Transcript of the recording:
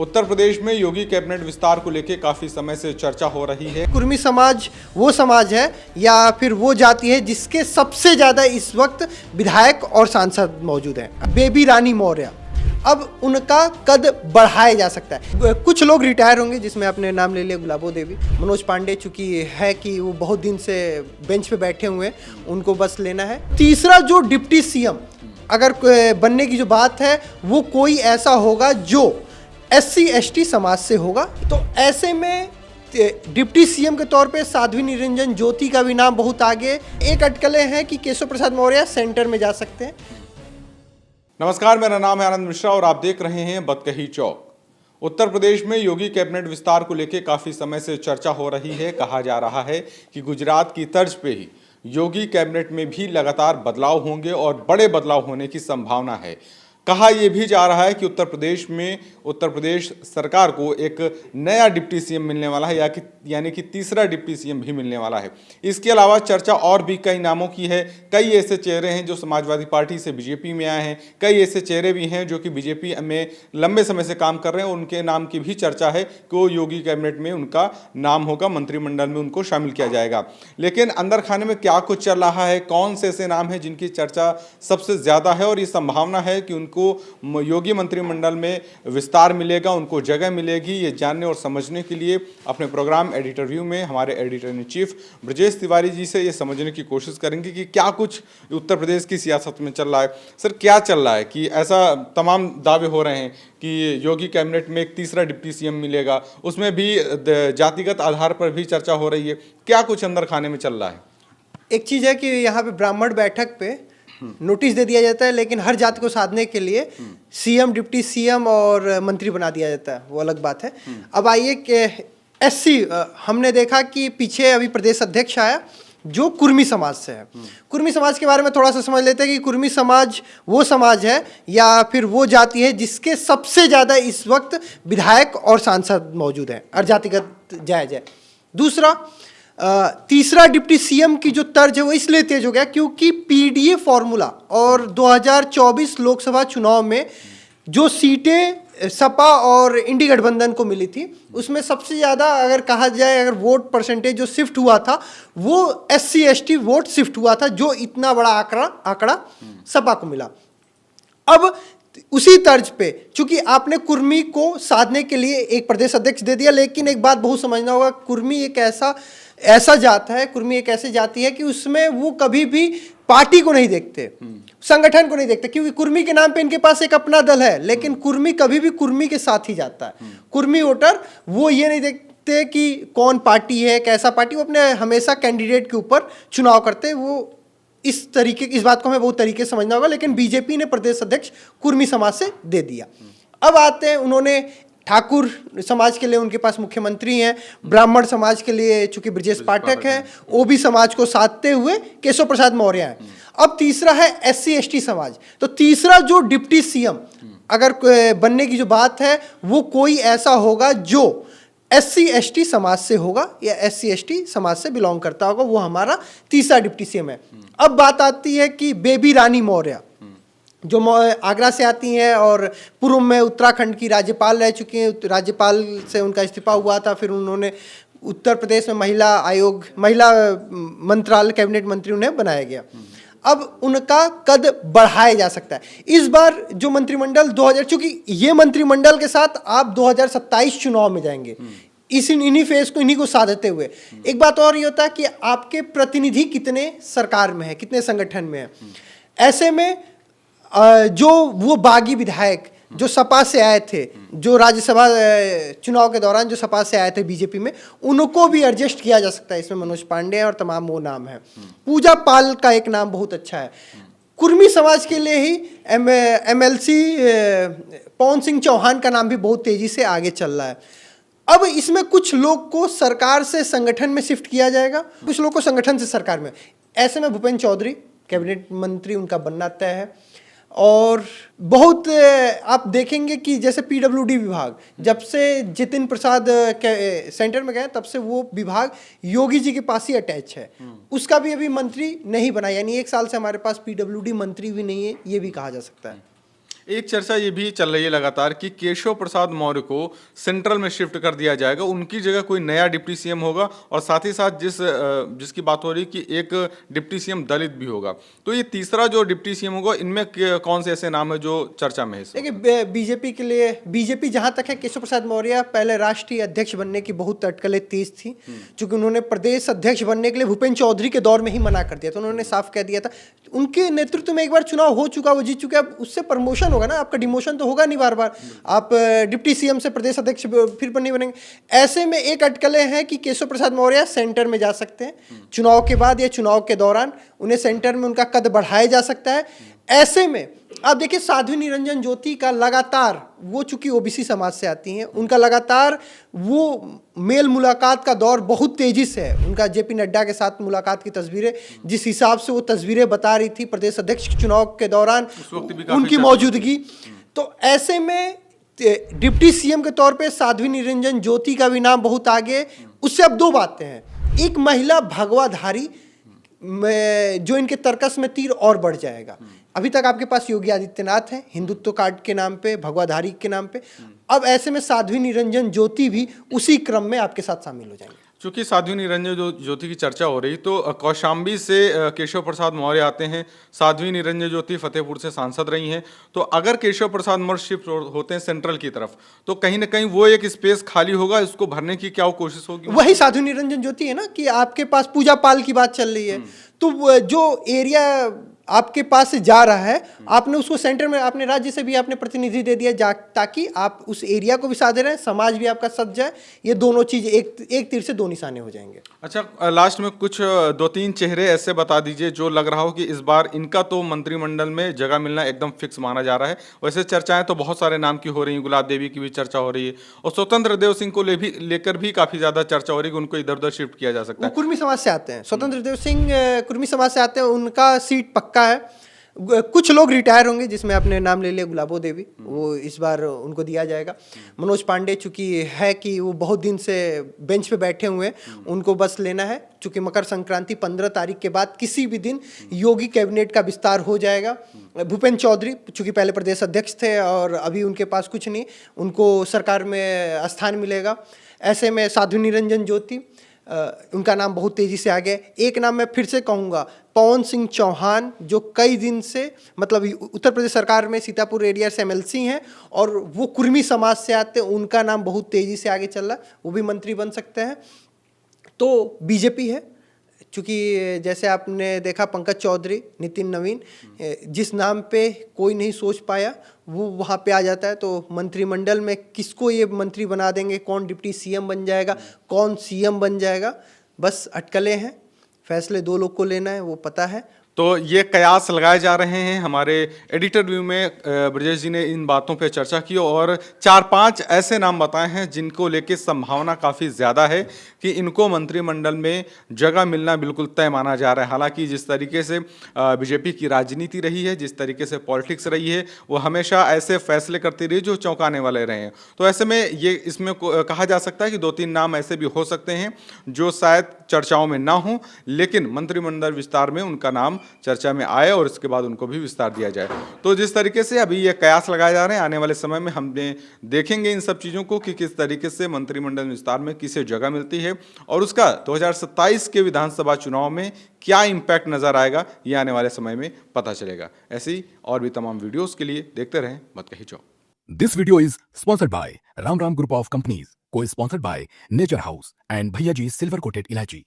उत्तर प्रदेश में योगी कैबिनेट विस्तार को लेकर काफी समय से चर्चा हो रही है। कुर्मी समाज वो समाज है या फिर वो जाति है जिसके सबसे ज्यादा इस वक्त विधायक और सांसद मौजूद हैं। बेबी रानी मौर्य, अब उनका कद बढ़ाया जा सकता है। कुछ लोग रिटायर होंगे, जिसमें आपने नाम ले लिया गुलाबो देवी, मनोज पांडे, चूंकि है कि वो बहुत दिन से बेंच पे बैठे हुए हैं, उनको बस लेना है। तीसरा जो डिप्टी सीएम अगर बनने की जो बात है, वो कोई ऐसा होगा जो SC ST समाज से होगा। तो ऐसे में डिप्टी सीएम के तौर पे साध्वी निरंजन ज्योति का भी नाम बहुत आगे। एक अटकलें हैं कि केशव प्रसाद मौर्य सेंटर में जा सकते हैं। नमस्कार, मेरा नाम है आनंद मिश्रा और आप देख रहे हैं बतकही चौक। उत्तर प्रदेश में योगी कैबिनेट विस्तार को लेकर काफी समय से चर्चा हो रही है। कहा जा रहा है कि गुजरात की तर्ज पे ही योगी कैबिनेट में भी लगातार बदलाव होंगे और बड़े बदलाव होने की संभावना है। कहा यह भी जा रहा है कि उत्तर प्रदेश सरकार को एक नया डिप्टी सीएम मिलने वाला है, यानी कि तीसरा डिप्टी सीएम भी मिलने वाला है। इसके अलावा चर्चा और भी कई नामों की है। कई ऐसे चेहरे हैं जो समाजवादी पार्टी से बीजेपी में आए हैं, कई ऐसे चेहरे भी हैं जो कि बीजेपी में लंबे समय से काम कर रहे हैं। उनके नाम की भी चर्चा है कि वो योगी कैबिनेट में उनका नाम होगा, मंत्रिमंडल में उनको शामिल किया जाएगा। लेकिन अंदर खाने में क्या कुछ चल रहा है, कौन से ऐसे नाम हैं जिनकी चर्चा सबसे ज़्यादा है और ये संभावना है कि उनको योगी मंत्रिमंडल में विस्तार मिलेगा, उनको जगह मिलेगी, ये जानने और समझने के लिए अपने प्रोग्राम एडिटर व्यू में हमारे editor in chief Brajesh Tiwari ji से ये समझने की कोशिश करेंगे कि क्या कुछ उत्तर प्रदेश की सियासत में चल रहा है। सर, क्या चल रहा है कि ऐसा तमाम दावे हो रहे हैं कि योगी कैबिनेट में एक तीसरा डिप्टी सीएम मिलेगा, उसमें भी जातिगत आधार पर भी चर्चा हो रही है। क्या कुछ अंदर खाने में चल रहा है? एक चीज़ है कि यहाँ पे ब्राह्मण बैठक पे नोटिस दे दिया जाता है, लेकिन हर जाति को साधने के लिए सीएम, डिप्टी सीएम और मंत्री बना दिया जाता है, वो अलग बात है। अब आइए कि SC हमने देखा कि पीछे अभी प्रदेश अध्यक्ष आया जो कुर्मी समाज से है। कुर्मी समाज के बारे में थोड़ा सा समझ लेते हैं कि कुर्मी समाज वो समाज है या फिर वो जाति है जिसके सबसे ज़्यादा इस वक्त विधायक और सांसद मौजूद हैं, और जातिगत जायज है। दूसरा, तीसरा डिप्टी सीएम की जो तर्ज है वो इसलिए तेज हो गया क्योंकि PDA फॉर्मूला और 2024 लोकसभा चुनाव में जो सीटें सपा और इंडी गठबंधन को मिली थी, उसमें सबसे ज़्यादा अगर कहा जाए, अगर वोट परसेंटेज जो शिफ्ट हुआ था वो SC ST वोट शिफ्ट हुआ था, जो इतना बड़ा आंकड़ा सपा को मिला। अब उसी तर्ज पे चूंकि आपने कुर्मी को साधने के लिए एक प्रदेश अध्यक्ष दे दिया, लेकिन एक बात बहुत समझना होगा, कुर्मी एक ऐसा जात है, कुर्मी एक ऐसी जाति है कि उसमें वो कभी भी पार्टी को नहीं देखते, संगठन को नहीं देखते, क्योंकि कुर्मी के नाम पे इनके पास एक अपना दल है, लेकिन कुर्मी कभी भी कुर्मी के साथ ही जाता है। कुर्मी वोटर वो ये नहीं देखते कि कौन पार्टी है, कैसा पार्टी, वो अपने हमेशा कैंडिडेट के ऊपर चुनाव करते। वो इस बात को हमें बहुत तरीके से समझना होगा, लेकिन बीजेपी ने प्रदेश अध्यक्ष कुर्मी समाज से दे दिया। अब आते हैं, उन्होंने ठाकुर समाज के लिए उनके पास मुख्यमंत्री हैं, ब्राह्मण समाज के लिए चूंकि ब्रजेश पाठक है, OB समाज को साधते हुए केशव प्रसाद मौर्य हैं। अब तीसरा है SC ST समाज। तो तीसरा जो डिप्टी सीएम अगर बनने की जो बात है, वो कोई ऐसा होगा जो SC ST समाज से होगा या SC ST समाज से बिलोंग करता होगा, वो हमारा तीसरा डिप्टी सीएम है। अब बात आती है कि बेबी रानी मौर्य जो आगरा से आती हैं और पूर्व में उत्तराखंड की राज्यपाल रह चुकी हैं। राज्यपाल से उनका इस्तीफा हुआ था, फिर उन्होंने उत्तर प्रदेश में महिला मंत्रालय कैबिनेट मंत्री उन्हें बनाया गया। अब उनका कद बढ़ाया जा सकता है। इस बार जो मंत्रिमंडल चूंकि ये मंत्रिमंडल के साथ आप 2027 चुनाव में जाएंगे, इन्हीं फेस को, इन्हीं को साधते हुए। एक बात और ये होता है कि आपके प्रतिनिधि कितने सरकार में है, कितने संगठन में है। ऐसे में जो वो बागी विधायक जो सपा से आए थे, जो राज्यसभा चुनाव के दौरान जो सपा से आए थे बीजेपी में, उनको भी एडजस्ट किया जा सकता है। इसमें मनोज पांडे और तमाम वो नाम है। पूजा पाल का एक नाम बहुत अच्छा है। कुर्मी समाज के लिए ही MLC पवन सिंह चौहान का नाम भी बहुत तेजी से आगे चल रहा है। अब इसमें कुछ लोग को सरकार से संगठन में शिफ्ट किया जाएगा, कुछ लोग को संगठन से सरकार में। ऐसे में भूपेंद्र चौधरी कैबिनेट मंत्री उनका बनना तय है। और बहुत आप देखेंगे कि जैसे PWD विभाग, जब से जितिन प्रसाद सेंटर में गए तब से वो विभाग योगी जी के पास ही अटैच है, उसका भी अभी मंत्री नहीं बना, यानी 1 साल से हमारे पास PWD मंत्री भी नहीं है, ये भी कहा जा सकता है। एक चर्चा ये भी चल रही है लगातार कि केशव प्रसाद मौर्य को सेंट्रल में शिफ्ट कर दिया जाएगा, उनकी जगह कोई नया डिप्टी सीएम होगा और साथ ही साथ जिसकी बात हो रही कि एक डिप्टी सीएम दलित भी होगा। तो ये तीसरा जो डिप्टी सीएम होगा, इनमें कौन से ऐसे नाम है जो चर्चा में है? देखिए, बीजेपी के लिए, बीजेपी जहां तक है, केशव प्रसाद मौर्य पहले राष्ट्रीय अध्यक्ष बनने की बहुत अटकलें तेज थी, क्योंकि उन्होंने प्रदेश अध्यक्ष बनने के लिए भूपेन्द्र चौधरी के दौर में ही मना कर दिया था। उन्होंने साफ कह दिया था, उनके नेतृत्व में एक बार चुनाव हो चुका, वो जीत चुके, अब उससे प्रमोशन होगा ना, आपका डिमोशन तो होगा नहीं बार बार। आप डिप्टी सीएम से प्रदेश अध्यक्ष फिर पर नहीं बनेंगे। ऐसे में एक अटकलें हैं कि केशव प्रसाद मौर्य सेंटर में जा सकते हैं चुनाव के बाद या चुनाव के दौरान, उन्हें सेंटर में उनका कद बढ़ाया जा सकता है। ऐसे में आप देखिए, साध्वी निरंजन ज्योति का लगातार, वो चूंकि ओबीसी समाज से आती हैं, उनका लगातार वो मेल मुलाकात का दौर बहुत तेजी से है। उनका जेपी नड्डा के साथ मुलाकात की तस्वीरें, जिस हिसाब से वो तस्वीरें बता रही थी प्रदेश अध्यक्ष चुनाव के दौरान उनकी मौजूदगी, तो ऐसे में डिप्टी सीएम के तौर पे साध्वी निरंजन ज्योति का भी नाम बहुत आगे। उससे अब दो बातें हैं, एक महिला भगवाधारी जो इनके तर्कस में तीर और बढ़ जाएगा। अभी तक आपके पास योगी आदित्यनाथ हैं हिंदुत्व कार्ड के नाम पे, भगवाधारी के नाम पे, अब ऐसे में साध्वी निरंजन ज्योति भी उसी क्रम में आपके साथ शामिल हो जाएंगे। चूंकि साध्वी निरंजन ज्योति की चर्चा हो रही, तो कौशाम्बी से केशव प्रसाद मौर्य आते हैं, साध्वी निरंजन ज्योति फतेहपुर से सांसद रही हैं, तो अगर केशव प्रसाद मौर्य शिफ्ट होते हैं सेंट्रल की तरफ, तो कहीं ना कहीं वो एक स्पेस खाली होगा, इसको भरने की क्या कोशिश होगी? वही साध्वी निरंजन ज्योति है ना, कि आपके पास पूजा पाल की बात चल रही है, तो जो एरिया आपके पास से जा रहा है, आपने उसको सेंटर में, आपने राज्य से भी आपने प्रतिनिधि दे दिया, ताकि आप उस एरिया को भी साथ दे रहे हैं, समाज भी आपका सज जाए। ये दोनों चीज एक तीर से दो निशाने हो जाएंगे। अच्छा, लास्ट में कुछ 2-3 चेहरे ऐसे बता दीजिए जो लग रहा हो कि इस बार इनका तो मंत्रिमंडल में जगह मिलना एकदम फिक्स माना जा रहा है। वैसे चर्चाएं तो बहुत सारे नाम की हो रही हैं, गुलाब देवी की भी चर्चा हो रही है, और स्वतंत्र देव सिंह को लेकर भी काफी ज्यादा चर्चा हो रही है कि उनको इधर उधर शिफ्ट किया जा सकता है। कुर्मी समाज से आते हैं, स्वतंत्र देव सिंह कुर्मी समाज से आते हैं, उनका सीट पक्का है। कुछ लोग रिटायर होंगे, जिसमें आपने नाम ले लिया गुलाबो देवी, वो इस बार उनको दिया जाएगा। मनोज पांडे चूंकि है कि वो बहुत दिन से बेंच पे बैठे हुए हैं, उनको बस लेना है, चूंकि मकर संक्रांति 15 तारीख के बाद किसी भी दिन योगी कैबिनेट का विस्तार हो जाएगा। भूपेन्द्र चौधरी चूंकि पहले प्रदेश अध्यक्ष थे और अभी उनके पास कुछ नहीं, उनको सरकार में स्थान मिलेगा। ऐसे में साध्वी निरंजन ज्योति, उनका नाम बहुत तेजी से आ गया। एक नाम मैं फिर से कहूँगा, पवन सिंह चौहान, जो कई दिन से, मतलब उत्तर प्रदेश सरकार में सीतापुर एरिया से एमएलसी हैं और वो कुर्मी समाज से आते हैं, उनका नाम बहुत तेजी से आगे चल रहा है, वो भी मंत्री बन सकते हैं। तो बीजेपी है, चूँकि जैसे आपने देखा पंकज चौधरी, नितिन नवीन, जिस नाम पे कोई नहीं सोच पाया वो वहाँ पे आ जाता है। तो मंत्रिमंडल में किसको ये मंत्री बना देंगे, कौन डिप्टी सीएम बन जाएगा, कौन सीएम बन जाएगा, बस अटकलें हैं। फैसले दो लोग को लेना है, वो पता है। तो ये कयास लगाए जा रहे हैं। हमारे एडिटर व्यू में ब्रजेश जी ने इन बातों पे चर्चा की और 4-5 ऐसे नाम बताए हैं जिनको लेके संभावना काफ़ी ज़्यादा है कि इनको मंत्रिमंडल में जगह मिलना बिल्कुल तय माना जा रहा है। हालांकि जिस तरीके से बीजेपी की राजनीति रही है, जिस तरीके से पॉलिटिक्स रही है, वो हमेशा ऐसे फैसले करती रही जो चौंकाने वाले रहे हैं। तो ऐसे में ये इसमें कहा जा सकता है कि 2-3 नाम ऐसे भी हो सकते हैं जो शायद चर्चाओं में ना हों, लेकिन मंत्रिमंडल विस्तार में उनका नाम चर्चा में आए और इसके बाद उनको भी विस्तार दिया जाए। तो जिस तरीके से अभी ये कयास लगाए जा रहे हैं, आने वाले समय में हमने देखेंगे इन सब चीज़ों को कि किस तरीके से मंत्रिमंडल विस्तार में किसे जगह मिलती है और उसका 2027 के विधानसभा चुनाव में क्या इम्पैक्ट नजर आएगा, ये आने वाले समय में पता चलेगा। ऐसी और भी तमाम वीडियोस के लिए देखते रहें मत कहीं चौक। This video is sponsored by Ram Group of Companies, co-sponsored by Nature House and Bhaiya Ji Silver Coated Ilaichi.